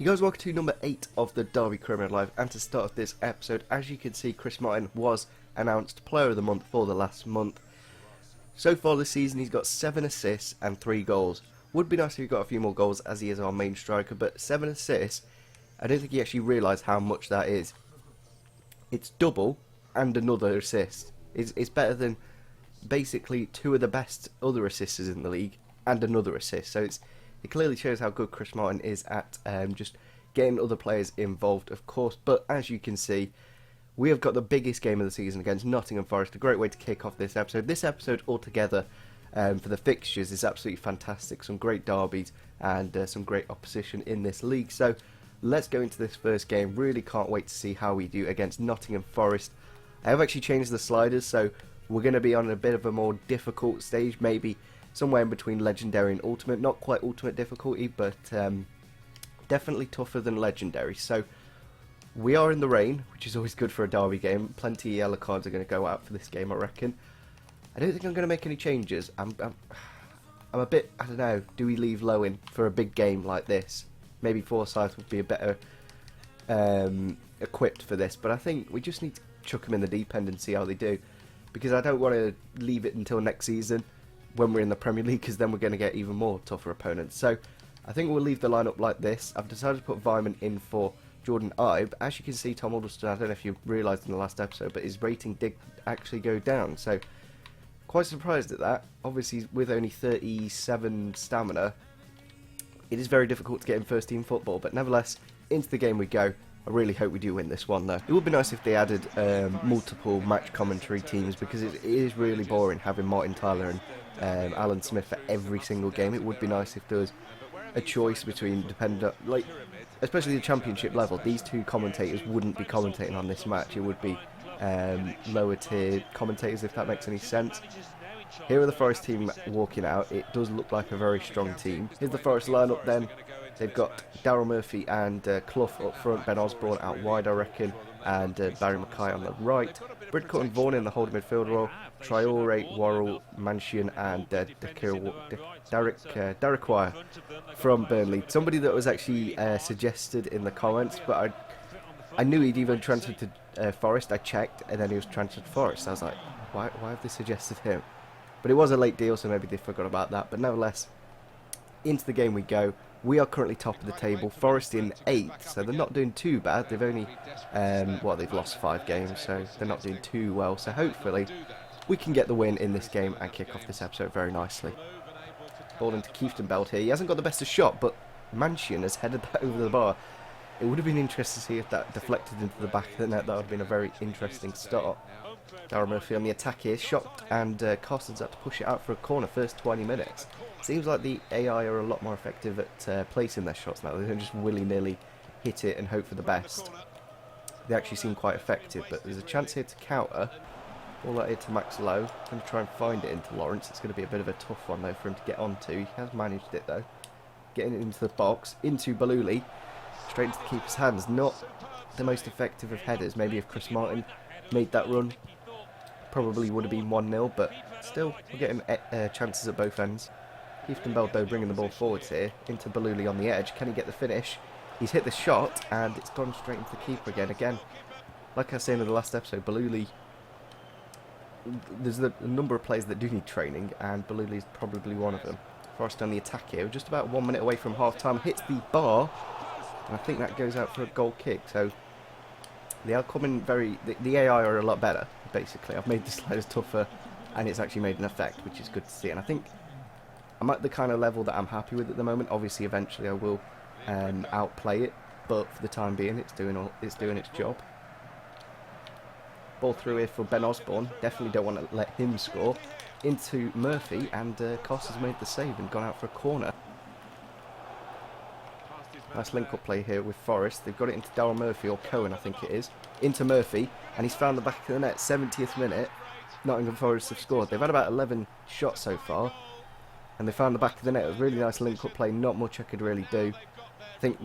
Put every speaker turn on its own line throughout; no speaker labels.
You guys, welcome to number 8 of the Derby Premier Live, and to start this episode, as you can see, Chris Martin was announced Player of the Month for the last month. So far this season he's got 7 assists and 3 goals. Would be nice if he got a few more goals as he is our main striker, but 7 assists, I don't think he actually realised how much that is. It's double and another assist. It's better than basically 2 of the best other assisters in the league and another assist, so it clearly shows how good Chris Martin is at just getting other players involved, of course. But as you can see, we have got the biggest game of the season against Nottingham Forest. A great way to kick off this episode. This episode altogether for the fixtures is absolutely fantastic. Some great derbies and some great opposition in this league. So let's go into this first game. Really can't wait to see how we do against Nottingham Forest. I have actually changed the sliders, so we're going to be on a bit of a more difficult stage, maybe somewhere in between Legendary and Ultimate. Not quite Ultimate difficulty, but definitely tougher than Legendary. So we are in the rain, which is always good for a derby game. Plenty of yellow cards are going to go out for this game, I reckon. I don't think I'm going to make any changes. I'm a bit, I don't know, do we leave low in for a big game like this? Maybe Forsyth would be a better equipped for this, but I think we just need to chuck them in the deep end and see how they do. Because I don't want to leave it until next season when we're in the Premier League, because then we're going to get even more tougher opponents. So I think we'll leave the lineup like this. I've decided to put Vyman in for Jordan Ibe. As you can see, Tom Huddleston, I don't know if you realised in the last episode, but his rating did actually go down. So quite surprised at that. Obviously, with only 37 stamina, it is very difficult to get in first team football. But nevertheless, into the game we go. I really hope we do win this one, though. It would be nice if they added multiple match commentary teams, because it is really boring having Martin Tyler and Alan Smith for every single game. It would be nice if there was a choice between, like, especially the Championship level, these two commentators wouldn't be commentating on this match. It would be lower tier commentators, if that makes any sense. Here are the Forest team walking out. It does look like a very strong team. Here's the Forest lineup then. They've got Daryl Murphy and Clough up front, Ben Osborne out wide, I reckon, and Barry Mackay on the right. Bridcut and Vaughan in the holding midfield role. Traore, Worrell, Mansion, and Derek Wire from Burnley. Somebody that was actually suggested in the comments, but I knew he'd even transferred to Forest. I checked, and then he was transferred to Forest. I was like, why have they suggested him? But it was a late deal, so maybe they forgot about that. But nevertheless, into the game we go. We are currently top of the table. Forest in 8th, so they're not doing too bad. They've only, they've lost 5 games, so they're not doing too well. So hopefully we can get the win in this game and kick off this episode very nicely. Ball into Kieftenbeld here. He hasn't got the best of shot, but Mansion has headed that over the bar. It would have been interesting to see if that deflected into the back of the net. That would have been a very interesting start. Darren Murphy on the attack here. Shot, and Carsten's had to push it out for a corner first 20 minutes. Seems like the AI are a lot more effective at placing their shots now. They don't just willy-nilly hit it and hope for the best. They actually seem quite effective, but there's a chance here to counter. All that here to Max Lowe. Going to try and find it into Lawrence. It's going to be a bit of a tough one, though, for him to get onto. He has managed it, though. Getting it into the box. Into Baluli. Straight into the keeper's hands. Not the most effective of headers. Maybe if Chris Martin made that run, probably would have been 1-0, but still, we're getting chances at both ends. Kieftenbeld, though, bringing the ball forwards here into Baluli on the edge. Can he get the finish? He's hit the shot, and it's gone straight into the keeper again. Like I was saying in the last episode, Baluli, there's a number of players that do need training, and Baluli is probably one of them. Forrest on the attack here, just about 1 minute away from half-time, hits the bar, and I think that goes out for a goal kick. So they are coming the AI are a lot better, basically. I've made the sliders tougher, and it's actually made an effect, which is good to see. And I think I'm at the kind of level that I'm happy with at the moment. Obviously, eventually I will outplay it, but for the time being, it's doing its job. Ball through here for Ben Osborne. Definitely don't want to let him score. Into Murphy, and Koss has made the save and gone out for a corner. Nice link-up play here with Forest. They've got it into Daryl Murphy, or Cohen, I think it is. Into Murphy, and he's found the back of the net. 70th minute. Nottingham Forest have scored. They've had about 11 shots so far, and they found the back of the net. It was a really nice link-up play. Not much I could really do. I think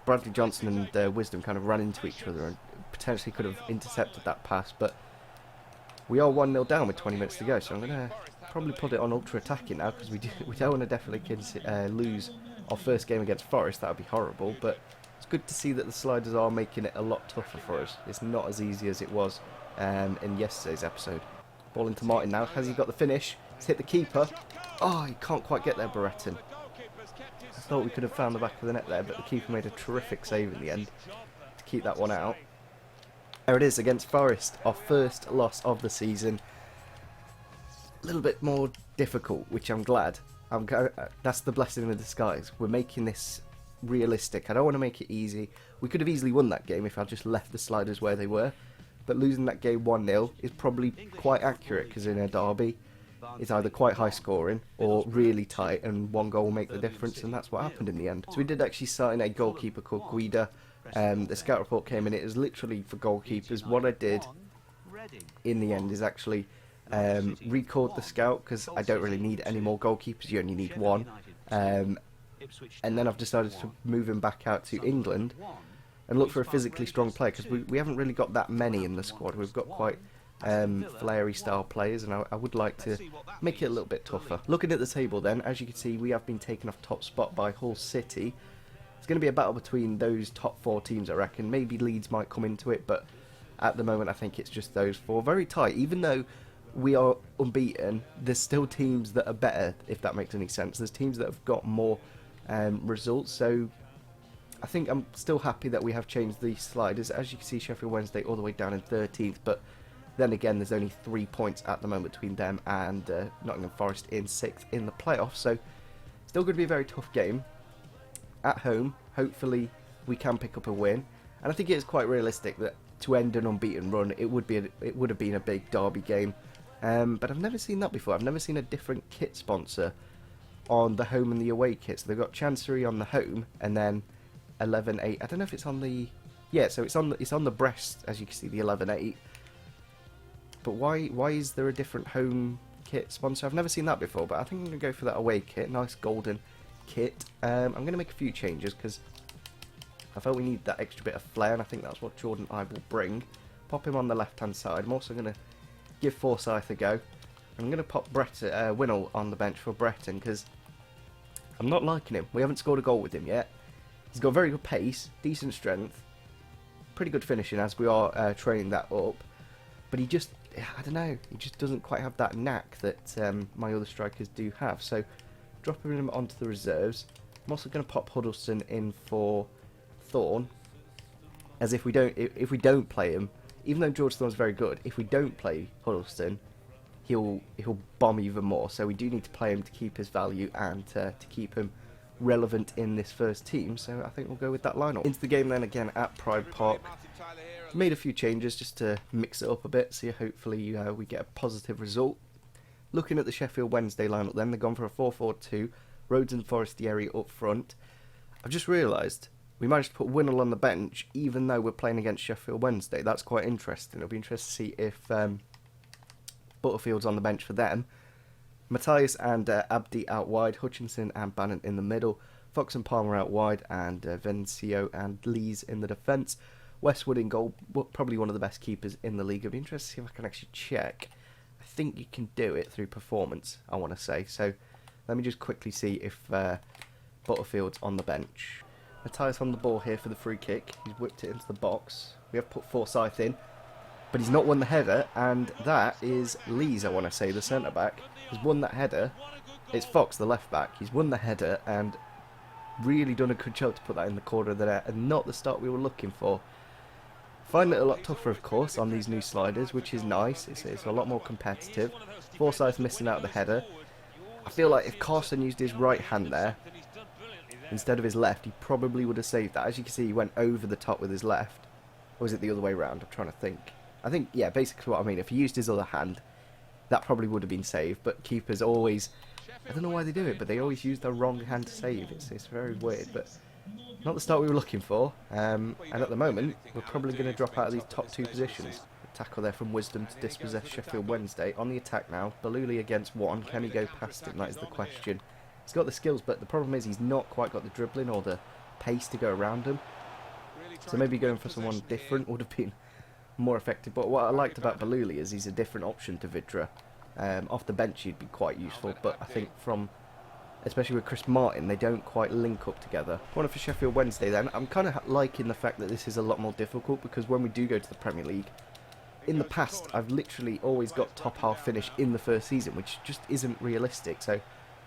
Bradley Johnson and Wisdom kind of ran into each other and potentially could have intercepted that pass, but we are 1-0 down with 20 minutes to go, so I'm going to probably put it on ultra-attacking now, because we don't want to definitely lose our first game against Forest. That would be horrible, but good to see that the sliders are making it a lot tougher for us. It's not as easy as it was in yesterday's episode. Ball into Martin now. Has he got the finish? He's hit the keeper. Oh, he can't quite get there, Brereton. I thought we could have found the back of the net there, but the keeper made a terrific save in the end to keep that one out. There it is against Forest, our first loss of the season. A little bit more difficult, which I'm glad. That's the blessing in disguise. We're making this realistic. I don't want to make it easy. We could have easily won that game if I just left the sliders where they were. But losing that game 1-0 is probably quite accurate, because in a derby, it's either quite high scoring or really tight, and one goal will make the difference, and that's what happened in the end. So we did actually sign a goalkeeper called Guida. The scout report came in. It was literally for goalkeepers. What I did in the end is actually record the scout, because I don't really need any more goalkeepers. You only need one. And then I've decided to move him back out to England and look for a physically strong player, because we haven't really got that many in the squad. We've got quite flary style players, and I would like to make it a little bit tougher. Looking at the table then, as you can see, we have been taken off top spot by Hull City. It's going to be a battle between those top 4 teams, I reckon. Maybe Leeds might come into it, but at the moment I think it's just those 4. Very tight. Even though we are unbeaten, there's still teams that are better, if that makes any sense. There's teams that have got more results, so I think I'm still happy that we have changed the sliders. As you can see, Sheffield Wednesday all the way down in 13th, but then again, there's only 3 points at the moment between them and Nottingham Forest in 6th in the playoffs, so still going to be a very tough game. At home, hopefully we can pick up a win, and I think it is quite realistic that to end an unbeaten run, it would have been a big derby game. But I've never seen that before. I've never seen a different kit sponsor on the home and the away kits. So they've got Chancery on the home, and then 11-8. I don't know if it's on the... Yeah, so it's on the breast, as you can see, the 11-8. But why is there a different home kit sponsor? I've never seen that before, but I think I'm going to go for that away kit. Nice golden kit. I'm going to make a few changes, because I felt we need that extra bit of flair, and I think that's what Jordan Ibe will bring. Pop him on the left-hand side. I'm also going to give Forsyth a go. I'm going to pop Winnall on the bench for Brereton, because I'm not liking him. We haven't scored a goal with him yet. He's got very good pace, decent strength, pretty good finishing, as we are training that up. But he just, I don't know, he just doesn't quite have that knack that my other strikers do have. So dropping him onto the reserves. I'm also going to pop Huddleston in for Thorne, as if we don't play him, even though George Thorne's very good, if we don't play Huddleston, he'll bomb even more. So we do need to play him to keep his value and to keep him relevant in this first team. So I think we'll go with that lineup. Into the game then again at Pride Park. Made a few changes just to mix it up a bit, so hopefully we get a positive result. Looking at the Sheffield Wednesday lineup then, they've gone for a 4-4-2, Rhodes and Forestieri up front. I've just realised we managed to put Winnall on the bench even though we're playing against Sheffield Wednesday. That's quite interesting. It'll be interesting to see if Butterfield's on the bench for them. Matthias and Abdi out wide, Hutchinson and Bannon in the middle, Fox and Palmer out wide, and Vencio and Lees in the defence. Westwood in goal, probably one of the best keepers in the league. I'd be interested to see if I can actually check. I think you can do it through performance, I want to say. So let me just quickly see if Butterfield's on the bench. Matthias on the ball here for the free kick. He's whipped it into the box. We have put Forsyth in, but he's not won the header, and that is Lees, I want to say, the centre-back. He's won that header. It's Fox, the left-back. He's won the header and really done a good job to put that in the corner of the net, and not the start we were looking for. Find it a lot tougher, of course, on these new sliders, which is nice. It's a lot more competitive. Forsyth missing out the header. I feel like if Carson used his right hand there instead of his left, he probably would have saved that. As you can see, he went over the top with his left. Or was it the other way around? I'm trying to think. I think, yeah, basically what I mean. If he used his other hand, that probably would have been saved. But keepers always, I don't know why they do it, but they always use their wrong hand to save. It's very weird, but not the start we were looking for. And at the moment, we're probably going to drop out of these top 2 positions. A tackle there from Wisdom to dispossess Sheffield Wednesday. On the attack now, Baluli against 1. Can he go past him? That is the question. He's got the skills, but the problem is he's not quite got the dribbling or the pace to go around him. So maybe going for someone different would have been more effective. But what I liked about Baluli is he's a different option to Vidra. Off the bench he'd be quite useful, but I think from especially with Chris Martin, they don't quite link up together. Corner for Sheffield Wednesday then. I'm kind of liking the fact that this is a lot more difficult, because when we do go to the Premier League, in the past, I've literally always got top half finish in the first season, which just isn't realistic. So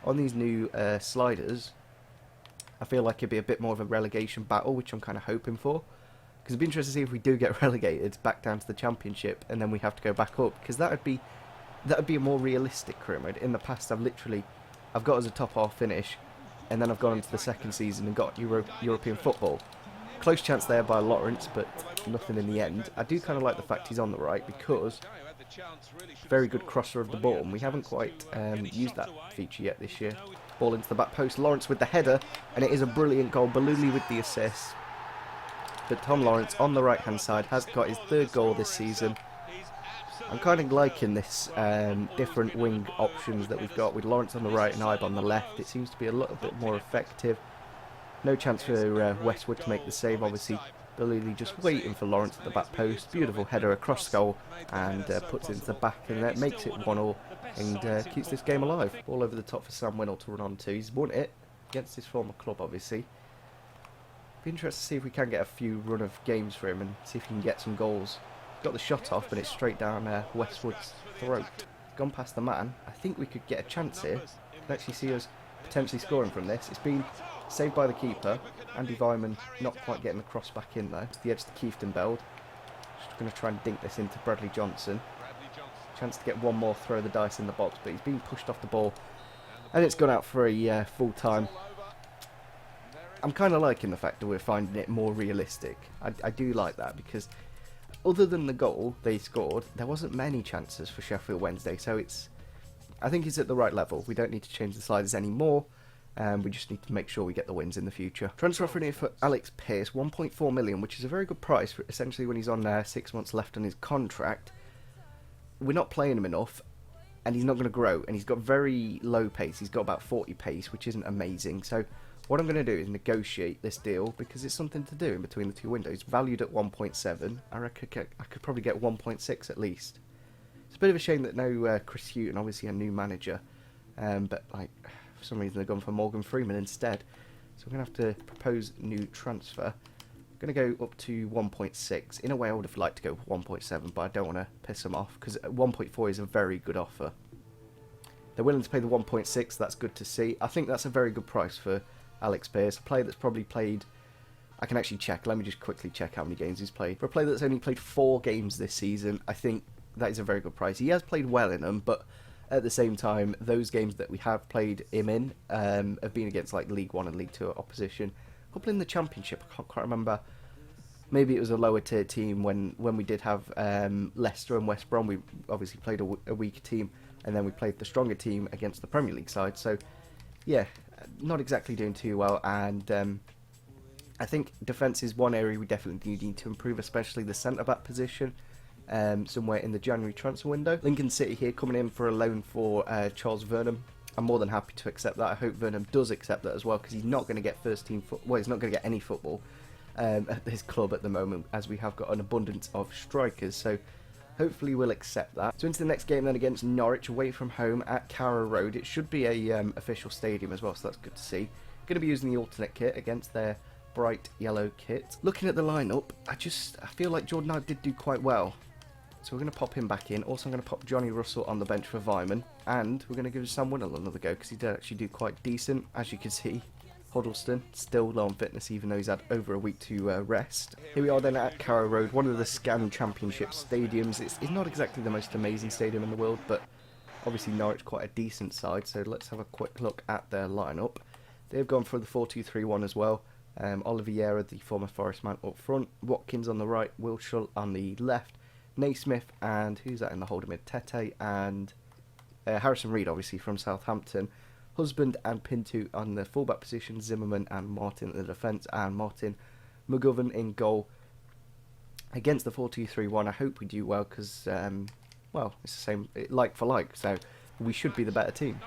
on these new sliders, I feel like it'd be a bit more of a relegation battle, which I'm kind of hoping for. Because it'd be interesting to see if we do get relegated back down to the Championship, and then we have to go back up. Because that would be a more realistic career mode. In the past, I've got as a top half finish, and then I've gone into the second season and got European football. Close chance there by Lawrence, but nothing in the end. I do kind of like the fact he's on the right, because very good crosser of the ball, and we haven't quite used that feature yet this year. Ball into the back post, Lawrence with the header, and it is a brilliant goal. Baluli with the assist. But Tom Lawrence on the right hand side has got his third goal this season. I'm kind of liking this different wing options that we've got, with Lawrence on the right and Ibe on the left. It seems to be a little bit more effective. No chance for Westwood to make the save, obviously. Balili just waiting for Lawrence at the back post. Beautiful header across goal, and puts it into the back, and that makes it 1-1 and keeps this game alive. All over the top for Sam Winnell to run on to. He's won it against his former club, obviously. Be interested to see if we can get a few run of games for him and see if he can get some goals. Got the shot off, but it's straight down Westwood's throat. Gone past the man. I think we could get a chance here. Can actually see us potentially scoring from this. It's been saved by the keeper. Andy Vyman not quite getting the cross back in though. It's the edge to Kieftenbeld. Just going to try and dink this into Bradley Johnson. Chance to get one more throw of the dice in the box, but he's been pushed off the ball, and it's gone out for a full time. I'm kind of liking the fact that we're finding it more realistic. I do like that, because other than the goal they scored, there wasn't many chances for Sheffield Wednesday, so I think it's at the right level. We don't need to change the sliders anymore. We just need to make sure we get the wins in the future. Transfer offer here for Alex Pearce, 1.4 million, which is a very good price for essentially when he's on 6 months left on his contract. We're not playing him enough, and he's not going to grow, and he's got very low pace. He's got about 40 pace, which isn't amazing. So what I'm going to do is negotiate this deal, because it's something to do in between the two windows. Valued at 1.7, I reckon I could probably get 1.6 at least. It's a bit of a shame that no Chris Hughton, obviously a new manager, but like for some reason they've gone for Morgan Freeman instead. So we're going to have to propose new transfer. Going to go up to 1.6. In a way, I would have liked to go 1.7, but I don't want to piss them off, because 1.4 is a very good offer. They're willing to pay the 1.6. That's good to see. I think that's a very good price for Alex Pearce, a player that's probably played... I can actually check. Let me just quickly check how many games he's played. For a player that's only played 4 games this season, I think that is a very good price. He has played well in them, but at the same time, those games that we have played him in have been against like League 1 and League 2 opposition. A couple in the Championship, I can't quite remember. Maybe it was a lower tier team when we did have Leicester and West Brom. We obviously played a weaker team, and then we played the stronger team against the Premier League side. So, yeah, not exactly doing too well. And I think defence is one area we definitely need to improve, especially the centre-back position. Somewhere in the January transfer window. Lincoln City here coming in for a loan for Charles Vernam. I'm more than happy to accept that. I hope Vernam does accept that as well, because he's not going to get first team football. Well, he's not going to get any football at his club at the moment, as we have got an abundance of strikers. So hopefully we'll accept that. So into the next game then against Norwich, away from home at Carrow Road. It should be a official stadium as well, so that's good to see. Going to be using the alternate kit against their bright yellow kit. Looking at the lineup, I feel like Jordan Ibe did do quite well. So we're going to pop him back in. Also, I'm going to pop Johnny Russell on the bench for Vyman. And we're going to give Sam Winnell another go, because he did actually do quite decent. As you can see, Huddleston still low on fitness, even though he's had over a week to rest. Here we are then at Carrow Road, one of the Scan Championship stadiums. It's not exactly the most amazing stadium in the world, but obviously Norwich quite a decent side. So let's have a quick look at their lineup. They've gone for the 4-2-3-1 as well. Oliveira, the former Forest man, up front. Watkins on the right. Wilshere on the left. Naismith, and who's that in the holder mid? Tete and Harrison Reed, obviously from Southampton. Husband and Pinto on the fullback position. Zimmerman and Martin in the defence, and Martin McGovern in goal. Against the 4-2-3-1, I hope we do well, because well, it's the same, like for like, so we should be the better team.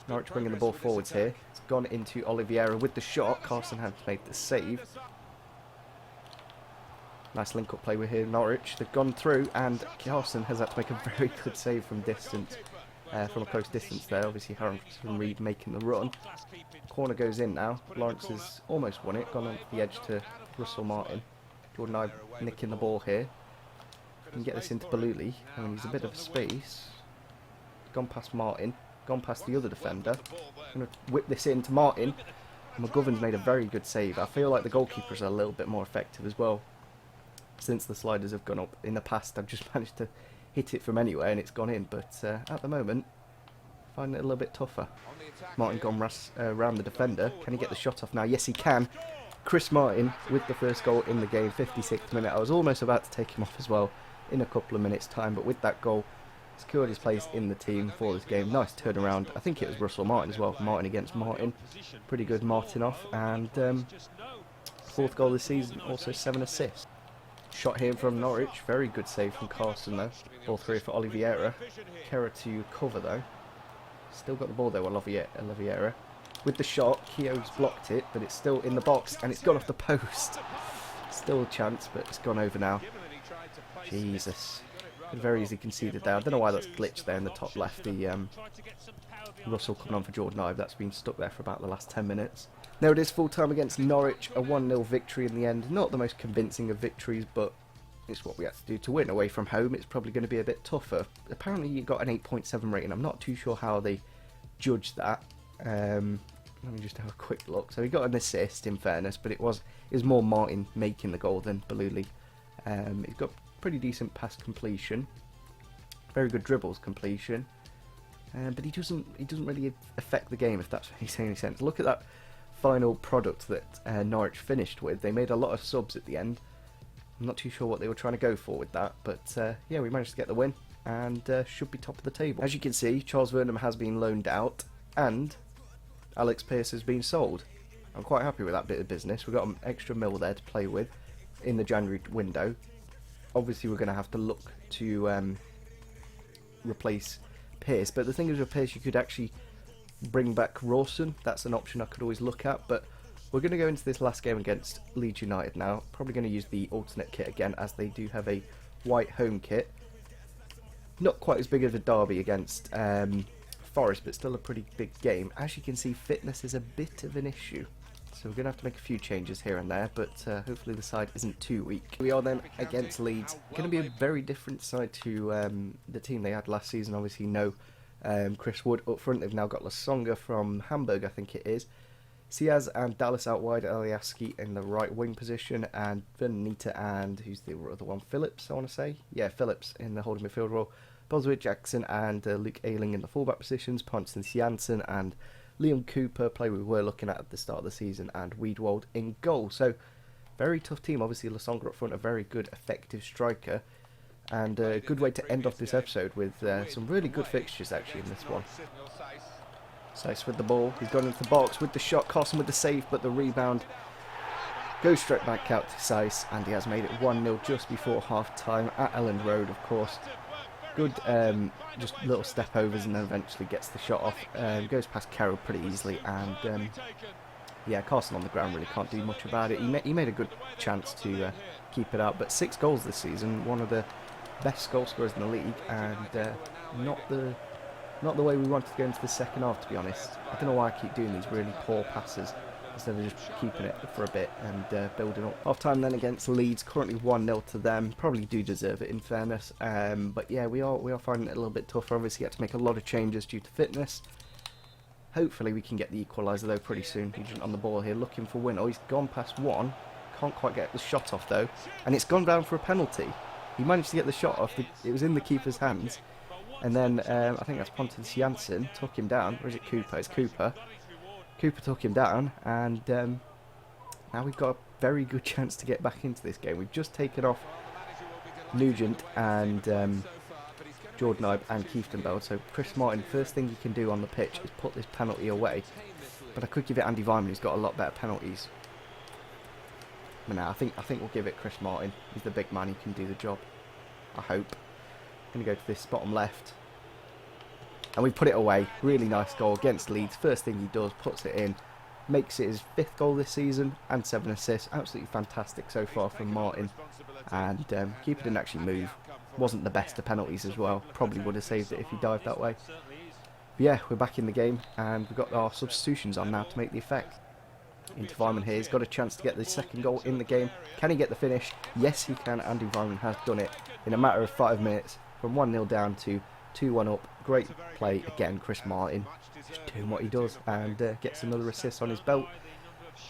Norwich bringing the ball forwards here. It's gone into Oliveira with the shot. Carson has made the save. Nice link-up play with here, Norwich. They've gone through, and Carson has had to make a very good save from distance. from a close distance there. Obviously Harrison Reed making the run. Corner goes in now. Lawrence has almost won it, gone on the edge to Russell Martin. Jordan Ibe nicking the ball here. Can get this into Baluli. I mean, he's a bit of space. Gone past Martin. Gone past the other defender. Going to whip this into Martin. McGovern's made a very good save. I feel like the goalkeepers are a little bit more effective as well. Since the sliders have gone up. In the past, I've just managed to hit it from anywhere and it's gone in. But at the moment, I find it a little bit tougher. Martin gone round the defender. Can he get the shot off now? Yes, he can. Chris Martin with the first goal in the game, 56th minute. I was almost about to take him off as well in a couple of minutes' time. But with that goal, secured his place in the team for this game. Nice turnaround. I think it was Russell Martin as well. Martin against Martin. Pretty good Martin off. And fourth goal this season, also 7 assists. Shot here from Norwich. Very good save from Carson though. Ball through for Oliveira. Kera to cover though. Still got the ball there, Oliveira. With the shot, Keogh's blocked it, but it's still in the box and it's gone off the post. Still a chance, but it's gone over now. Jesus. Very easily conceded there. I don't know why that's glitched there in the top left. The Russell coming on for Jordan Ibe. That's been stuck there for about the last 10 minutes. There it is, full time against Norwich. A 1-0 victory in the end. Not the most convincing of victories, but it's what we had to do to win. Away from home, it's probably going to be a bit tougher. Apparently, you got an 8.7 rating. I'm not too sure how they judge that. Let me just have a quick look. So he got an assist, in fairness, but it was more Martin making the goal than Baluli. He's got pretty decent pass completion, very good dribbles completion, but he doesn't really affect the game, if that's makes any sense. Look at that final product that Norwich finished with. They made a lot of subs at the end. I'm not too sure what they were trying to go for with that, but yeah, we managed to get the win and should be top of the table. As you can see, Charles Vernam has been loaned out and Alex Pearce has been sold. I'm quite happy with that bit of business. We've got an extra mil there to play with in the January window. Obviously, we're going to have to look to replace Pearce. But the thing is with Pearce, you could actually bring back Rawson. That's an option I could always look at. But we're going to go into this last game against Leeds United now. Probably going to use the alternate kit again, as they do have a white home kit. Not quite as big of a derby against Forest, but still a pretty big game. As you can see, fitness is a bit of an issue. So we're going to have to make a few changes here and there, but hopefully the side isn't too weak. We are then against Leeds. Going to be a very different side to the team they had last season. Obviously, no Chris Wood up front. They've now got Lasonga from Hamburg, I think it is. Siaz and Dallas out wide. Eliaski in the right wing position. And Vernita and, who's the other one? Phillips, I want to say. Yeah, Phillips in the holding midfield role. Bosworth, Jackson and Luke Ayling in the fullback positions. Ponson Janssen and Liam Cooper, player we were looking at the start of the season, and Wiedwald in goal. So, very tough team. Obviously, Lasonga up front, a very good, effective striker. And a good way to end off this episode with some really good fixtures, actually, in this one. Saiss with the ball. He's gone into the box with the shot. Carson with the save, but the rebound goes straight back out to Saiss. And he has made it 1-0 just before half-time at Elland Road, of course. Good, just little step overs and then eventually gets the shot off. Goes past Carroll pretty easily, and yeah, Carson on the ground really can't do much about it. He made a good chance to keep it out, but 6 goals this season, one of the best goal scorers in the league, and not the way we wanted to go into the second half, to be honest. I don't know why I keep doing these really poor passes instead of just keeping it for a bit and building up. Half time then against Leeds, currently 1-0 to them. Probably do deserve it, in fairness. But yeah, we are finding it a little bit tougher. Obviously, had to make a lot of changes due to fitness. Hopefully, we can get the equaliser though pretty soon. He's on the ball here, looking for win. Oh, he's gone past one. Can't quite get the shot off though, and it's gone down for a penalty. He managed to get the shot off. It was in the keeper's hands, and then I think that's Pontus Janssen took him down. Or is it Cooper? It's Cooper. Cooper took him down, and now we've got a very good chance to get back into this game. We've just taken off Nugent and Jordan Ibe and Kieftenbeld, so Chris Martin, first thing he can do on the pitch is put this penalty away. But I could give it Andy Weimann, who's got a lot better penalties. But now I think we'll give it Chris Martin. He's the big man, he can do the job. I hope. Going to go to this bottom left. And we put it away. Really nice goal against Leeds. First thing he does, puts it in. Makes it his 5th goal this season and 7 assists. Absolutely fantastic so far from Martin. And keeper didn't actually move. Wasn't the best of penalties as well. Probably would have saved it if he dived that way. Yeah, we're back in the game, and we've got our substitutions on now to make the effect. Untitled here, he's got a chance to get the second goal in the game. Can he get the finish? Yes, he can, and Untitled has done it in a matter of 5 minutes, from 1-0 down to 2-1 up. Great play again, Chris Martin, just doing what he does, and gets another assist on his belt.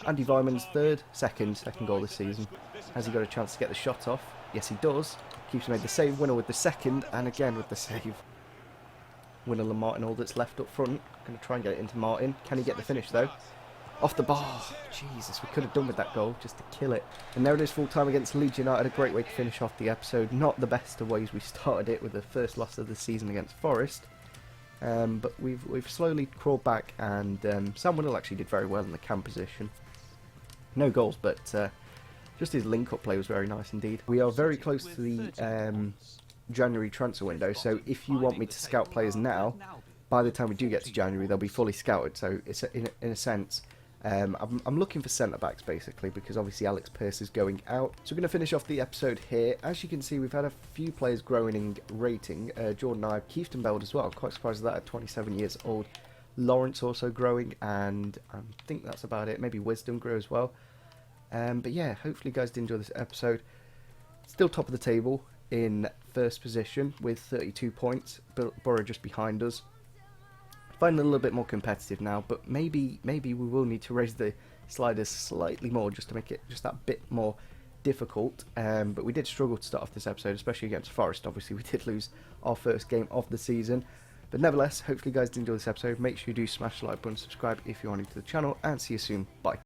Andy Vyman's second goal this season. Has he got a chance to get the shot off? Yes, he does. Keeps made the save. Winner with the second, and again with the save. Winner Martin, all that's left up front. Going to try and get it into Martin. Can he get the finish though? Off the bar. Jesus, we could have done with that goal just to kill it. And there it is, full time against Leeds United. A great way to finish off the episode. Not the best of ways we started it with the first loss of the season against Forest. But we've slowly crawled back, and Sam Winnell actually did very well in the cam position. No goals, but just his link-up play was very nice indeed. We are very close to the January transfer window, so if you want me to scout players now, by the time we do get to January, they'll be fully scouted. So it's in a sense, I'm looking for centre-backs basically, because obviously Alex Pearce is going out. So we're going to finish off the episode here. As you can see, we've had a few players growing in rating. Jordan Ibe, Keefton Beld as well. I'm quite surprised at that at 27 years old. Lawrence also growing, and I think that's about it. Maybe Wisdom grew as well. But yeah, hopefully you guys did enjoy this episode. Still top of the table in first position with 32 points. Borough just behind us. Finding it a little bit more competitive now, but maybe we will need to raise the sliders slightly more just to make it just that bit more difficult. But we did struggle to start off this episode, especially against Forest. Obviously, we did lose our first game of the season. But nevertheless, hopefully you guys did enjoy this episode. Make sure you do smash the like button, subscribe if you're new to the channel, and see you soon. Bye.